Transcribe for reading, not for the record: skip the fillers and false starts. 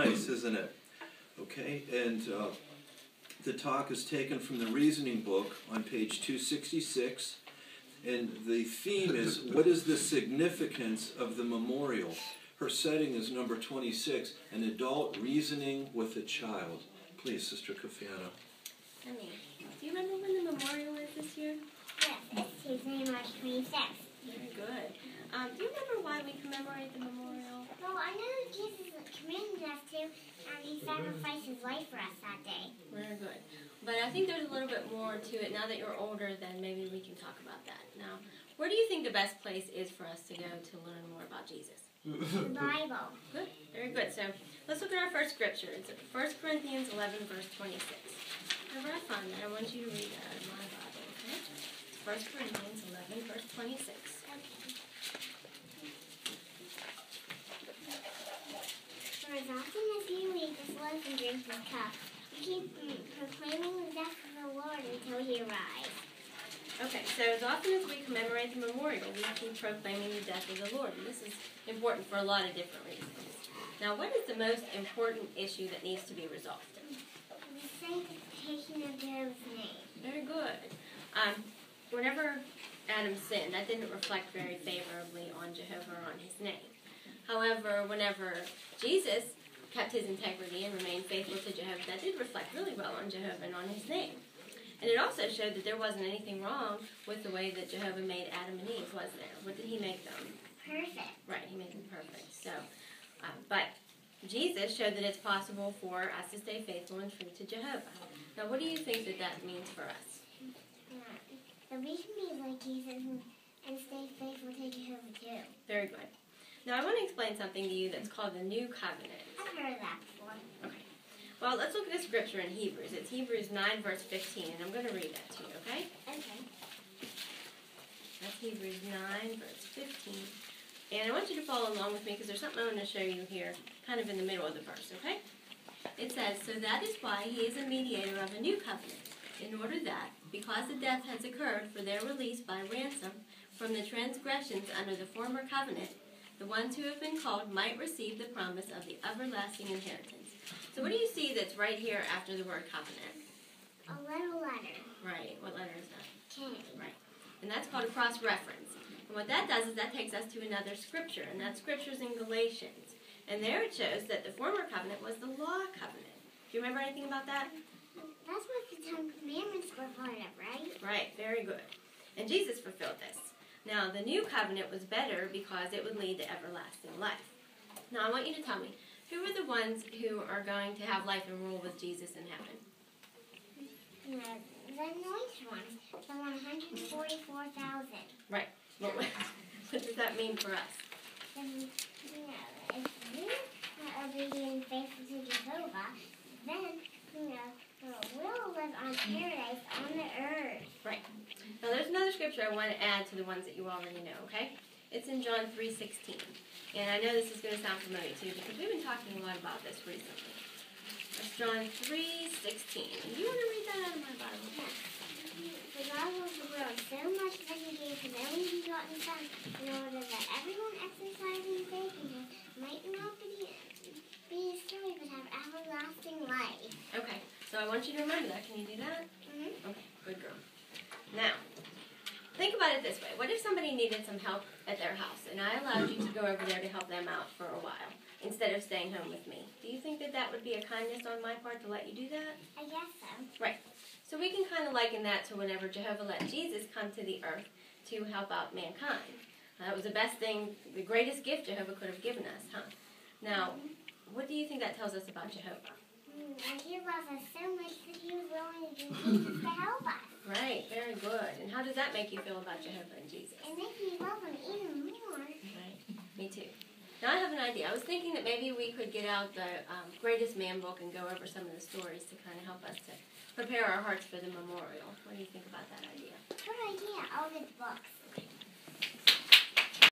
nice, isn't it? Okay, and the talk is taken from the Reasoning book on page 266. And the theme is, what is the significance of the memorial? Her setting is number 26, an adult reasoning with a child. Please, Sister Kafiana. Honey, do you remember when the memorial is this year? Yes, it's Tuesday, March 26th. Very good. Do you remember why we commemorate the memorial? Well, I know Jesus commanded us to, and he sacrificed his life for us that day. Very good. But I think there's a little bit more to it. Now that you're older, then maybe we can talk about that. Now, where do you think the best place is for us to go to learn more about Jesus? The Bible. Good. Very good. So let's look at our first scripture. It's 1 Corinthians 11, verse 26. Whenever I find that, I want you to read that out of my Bible, okay? 1 Corinthians 11, verse 26. For as often as you eat this loaf and drink this cup, you keep proclaiming the death of the Lord until he arrives. Okay, so as often as we commemorate the memorial, we keep proclaiming the death of the Lord. And this is important for a lot of different reasons. Now, what is the most important issue that needs to be resolved? The sanctification of Job's name. Very good. Whenever Adam sinned, that didn't reflect very favorably on Jehovah or on his name. However, whenever Jesus kept his integrity and remained faithful to Jehovah, that did reflect really well on Jehovah and on his name. And it also showed that there wasn't anything wrong with the way that Jehovah made Adam and Eve, was there? What did he make them? Perfect. Right, he made them perfect. So, but Jesus showed that it's possible for us to stay faithful and true to Jehovah. Now, what do you think that that means for us? That we can be like Jesus and stay faithful to Jehovah too. Very good. Now, I want to explain something to you that's called the New Covenant. I've heard of that before. Okay. Well, let's look at the scripture in Hebrews. It's Hebrews 9, verse 15, and I'm going to read that to you, okay? Okay. That's Hebrews 9, verse 15. And I want you to follow along with me because there's something I want to show you here, kind of in the middle of the verse, okay? It says, "So that is why he is a mediator of a new covenant, in order that, because the death has occurred for their release by ransom from the transgressions under the former covenant, the ones who have been called might receive the promise of the everlasting inheritance." So what do you see that's right here after the word covenant? A little letter. Right. What letter is that? K. Right. And that's called a cross-reference. And what that does is that takes us to another scripture, and that scripture's in Galatians. And there it shows that the former covenant was the law covenant. Do you remember anything about that? That's what the Ten Commandments were part of, right? Right. Very good. And Jesus fulfilled this. Now, the new covenant was better because it would lead to everlasting life. Now, I want you to tell me, who are the ones who are going to have life and rule with Jesus in heaven? The anointed ones, the 144,000. Right. What does that mean for us? If we are being faithful to Jehovah, then we'll live on paradise on the earth. Right. Now there's another scripture I want to add to the ones that you already know, okay? It's in John 3:16. And I know this is going to sound familiar to you because we've been talking a lot about this recently. It's John 3:16. Do you want to read that out of my Bible? Yes. For God loved the world so much that he gave his only begotten Son, in order that everyone exercising faith in him might not be destroyed but have everlasting life. Okay, so I want you to remember that. Can you do that? Mm-hmm. Okay, good girl. Now, think about it this way. What if somebody needed some help at their house, and I allowed you to go over there to help them out for a while, instead of staying home with me? Do you think that that would be a kindness on my part to let you do that? I guess so. Right. So we can kind of liken that to whenever Jehovah let Jesus come to the earth to help out mankind. That was the best thing, the greatest gift Jehovah could have given us, huh? Now, what do you think that tells us about Jehovah? He loves us so much that he was willing to do Jesus to help us. Right, very good. And how does that make you feel about Jehovah and Jesus? It makes me love him even more. Right, me too. Now I have an idea. I was thinking that maybe we could get out the Greatest Man book and go over some of the stories to kind of help us to prepare our hearts for the memorial. What do you think about that idea? Good idea. I'll get the books.